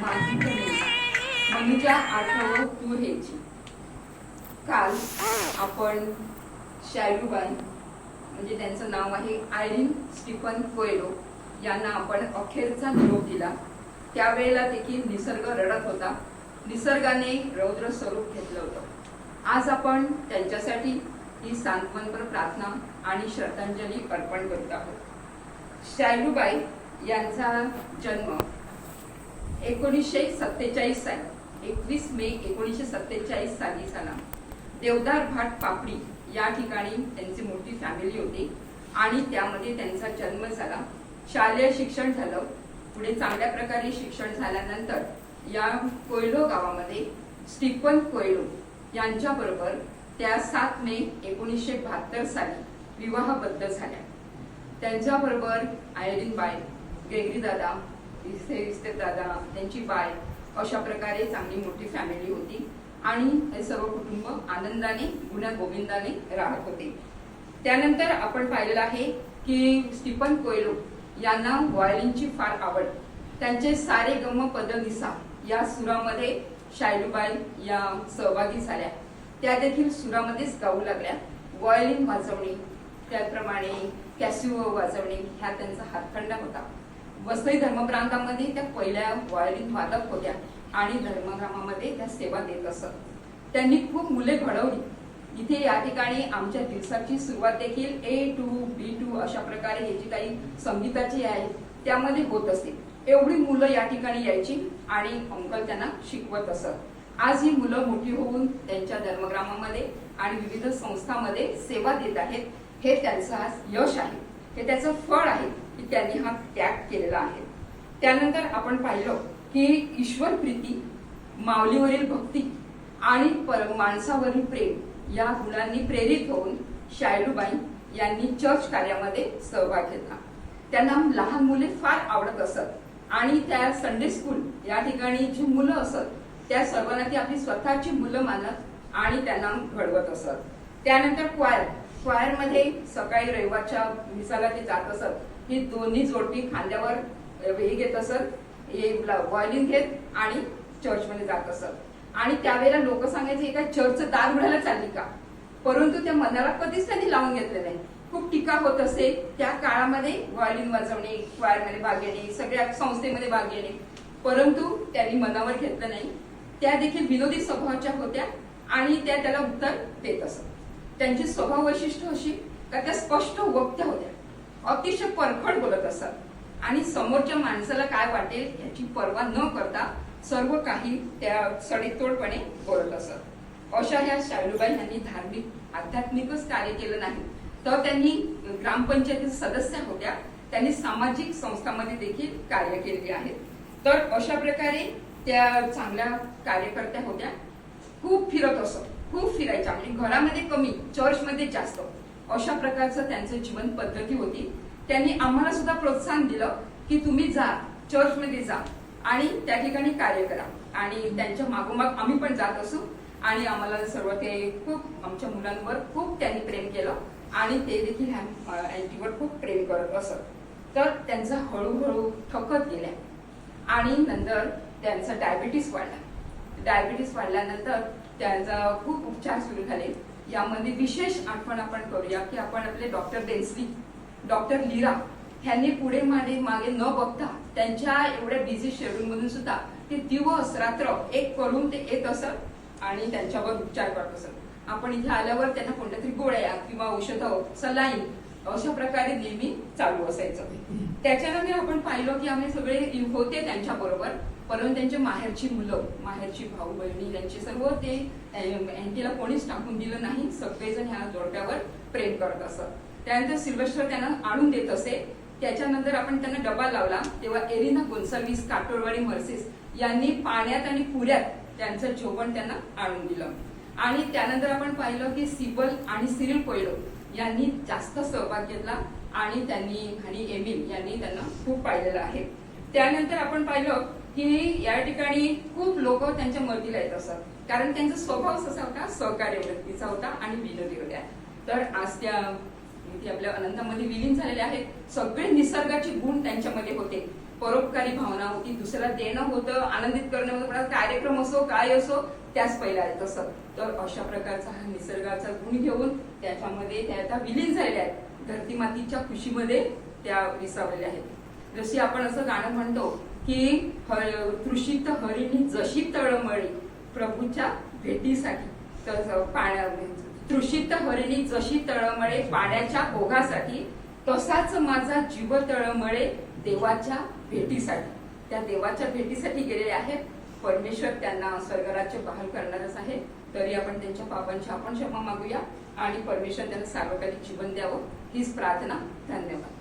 मातीचं मनुच्या 8व तूर ह्याची. काल आपण शायलूबाई म्हणजे त्यांचं नाव आहे आयरीन स्टीफन कोएलो यांना आपण अखेरचा निरोप दिला. त्यावेळेला देखील निसर्ग रडत होता. निसर्गाने रौद्र स्वरूप घेतलं होतं. आज आपण त्यांच्यासाठी ही सांत्वनपर प्रार्थना आणि श्रद्धांजली अर्पण करत आहोत. शायलूबाई यांचा जन्म 1947 साली 21 मे 1947 साली झाला. देवदार भाट पापडी या ठिकाणी त्यांची मोठी फॅमिली होती आणि त्यामध्ये त्यांचा जन्म झाला. शालेय शिक्षण झालं. पुढे चांगल्या प्रकारे शिक्षण झाल्यानंतर या कोयलो गावामध्ये स्टीफन कोएलो यांच्याबरोबर त्या 7 मे 1972 साली विवाहबद्ध झाल्या. त्यांच्याबरोबर आयरीन बाई, गेगरी दादा, इस्ते दादा, त्यांची बाय अशा प्रकारे चांगली मोठी फॅमिली होती आणि हे सर्व कुटुंब आनंदाने गुण्या गोविंदाने राहत होते. त्यानंतर आपण पाहिलेलं आहे की स्टीफन कोएलो यांना व्हायोलिनची फार आवड. त्यांचे सारे गम पदनिसा या सुरामध्ये शायलूबाई या सहभागी झाल्या. त्या देखील सुरामध्येच गाऊ लागल्या. व्हायोलिन वाजवणे, त्याप्रमाणे कॅसिओ वाजवणे ह्या त्यांचा हातखंडा होता. वसई धर्मप्रांतामध्ये त्या पहिल्या व्हायोलिन वादक होत्या आणि धर्मग्रामामध्ये त्या सेवा देत असत. त्यांनी खूप मुले घडवली. इथे या ठिकाणी आमच्या दिवसाची सुरुवात देखील A2, B2 अशा प्रकारे हे जी काही संगीताची आहे त्यामध्ये होत असते. एवढी मुलं या ठिकाणी यायची आणि अंकल त्यांना शिकवत असत. आज ही मुलं मोठी होऊन त्यांच्या धर्मग्रामामध्ये आणि विविध संस्थांमध्ये सेवा देत आहेत. हे त्यांचं आज यश आहे. हे त्याचं फळ आहे की त्यांनी हा त्याग केलेला आहे. त्यानंतर आपण पाहिलं की ईश्वर प्रीती, माऊलीवरील भक्ती आणि माणसावरील प्रेम या गुणांनी प्रेरित होऊन शायलूबाई यांनी चर्च कार्यामध्ये सहभाग घेतला. त्यांना लहान मुले फार आवडत असत आणि त्या संडे स्कूल या ठिकाणी जी मुलं असत त्या सर्वांना ती आपली स्वतःची मुलं मानत आणि त्यांना घडवत असत. त्यानंतर क्वायर मध्ये सकाळी रविवारच्या मिसाला ते जात असत. ही दोन्ही जोडपी खांद्यावर हे घेत असत, हे व्हायोलिन घेत आणि चर्चमध्ये जात असत. आणि त्यावेळेला लोक सांगायचे का चर्चचं दार उघडायला चालली का, परंतु त्या मनाला कधीच त्यांनी लावून घेतलं नाही. खूप टीका होत असे त्या काळामध्ये व्हायोलिन वाजवणे, क्वायरमध्ये भाग घेणे, सगळ्या संस्थेमध्ये भाग घेणे, परंतु त्यांनी मनावर घेतलं नाही. त्या देखील विनोदी स्वभावाच्या होत्या आणि त्या त्याला उत्तर देत असत. त्यांची स्वभाव वैशिष्ट्य अशी का त्या स्पष्ट वक्त्या होत्या, अतिशय परखड बोलत असत आणि समोरच्या माणसाला काय वाटेल याची पर्वा न करता सर्व काही त्या सडेतोडपणे बोलत असत. अशा ह्या शायलूबाई यांनी धार्मिक आध्यात्मिकच कार्य केलं नाही तर त्यांनी ग्रामपंचायती सदस्य होत्या. त्यांनी सामाजिक संस्थांमध्ये देखील कार्य केलेले आहेत. तर अशा प्रकारे त्या चांगल्या कार्यकर्त्या होत्या. खूप फिरत असत, खूप फिरायच्या, म्हणजे घरामध्ये कमी, चर्चमध्ये जास्त, अशा प्रकारचं त्यांचं जीवन पद्धती होती. त्यांनी आम्हाला सुद्धा प्रोत्साहन दिलं की तुम्ही जा, चर्चमध्ये जा आणि त्या ठिकाणी कार्य करा. आणि त्यांच्या मागोमाग आम्ही पण जात असू आणि आम्हाला सर्व ते खूप आमच्या मुलांवर खूप त्यांनी प्रेम केलं आणि ते देखील अँटीवर खूप प्रेम करत असत. तर त्यांचा हळूहळू थकत गेल्या आणि नंतर त्यांचा डायबिटीस वाढला. डायबिटीस वाढल्यानंतर त्यांचा खूप उपचार सुरू झाले. यामध्ये विशेष आठवण आपण करूया की आपण आपले डॉक्टर डेन्सली, डॉक्टर लीरा ह्यांनी पुढे मागे न बघता त्यांच्या एवढ्या बिझी शेड्यूल मधून सुद्धा ते दिवस रात्र एक करून ते येत असत आणि त्यांच्यावर उपचार करत असत. आपण इथे आल्यावर त्यांना कोणत्या तरी गोळ्या किंवा औषधं, सलाईन अशा प्रकारे नेहमी चालू असायचं. त्याच्यानंतर आपण पाहिलं की आम्ही सगळे होते त्यांच्या बरोबर, परंतु त्यांचे माहेरची मुलं, माहेरची भाऊ बहिणी यांचे सर्व ते अँटीला कोणीच टाकून दिलं नाही. सगळेजण ह्या जोडप्यावर प्रेम करत असत. त्यानंतर सिल्वेस्टर त्यांना आणून देत असे. त्याच्यानंतर आपण त्यांना डबा लावला तेव्हा एरिना गोन्साल्विस काटोरवाडी मर्सिस यांनी पाण्यात आणि पुऱ्यात त्यांचं जेवण त्यांना आणून दिलं. आणि त्यानंतर आपण पाहिलं की सिबल आणि सिरिल कोएलो यांनी जास्त सहभाग घेतला आणि त्यांनी आणि एमिल यांनी त्यांना खूप पाहिलेलं आहे. त्यानंतर आपण पाहिलं की या ठिकाणी खूप लोक त्यांच्या मदतीला येत असत कारण त्यांचा स्वभाव असा होता, सहकार्य वृत्तीचा होता आणि विनोदी होत्या. तर आज त्या आपल्या अनंतामध्ये विलीन झालेले आहेत. सगळे निसर्गाचे गुण त्यांच्यामध्ये होते. परोपकारी भावना होती, दुसऱ्याला देणं होतं, आनंदित करणं होतं, कार्यक्रम असो काय असो त्याच पहिला येत असत. तर अशा प्रकारचा हा निसर्गाचा गुण घेऊन त्याच्यामध्ये त्या आता विलीन झालेल्या आहेत, धरती मातीच्या खुशीमध्ये त्या विसावलेल्या आहेत. जशी आपण असं गाणं म्हणतो की तृषित हरिणी जशी तळमळी प्रभूच्या भेटीसाठी, तर तृषित हरिणी जशी तळमळे पाण्याच्या ओघासाठी, तसाच माझा जीव तळमळे देवाच्या भेटीसाठी. त्या देवाच्या भेटीसाठी गेलेले आहेत. परमेश्वर त्यांना स्वर्गराज्य बहाल करणारच आहे. तरी आपण त्यांच्या पापांची आपण क्षमा मागूया आणि परमेश्वर त्यांना सार्वकालिक जीवन द्यावं हीच प्रार्थना. धन्यवाद.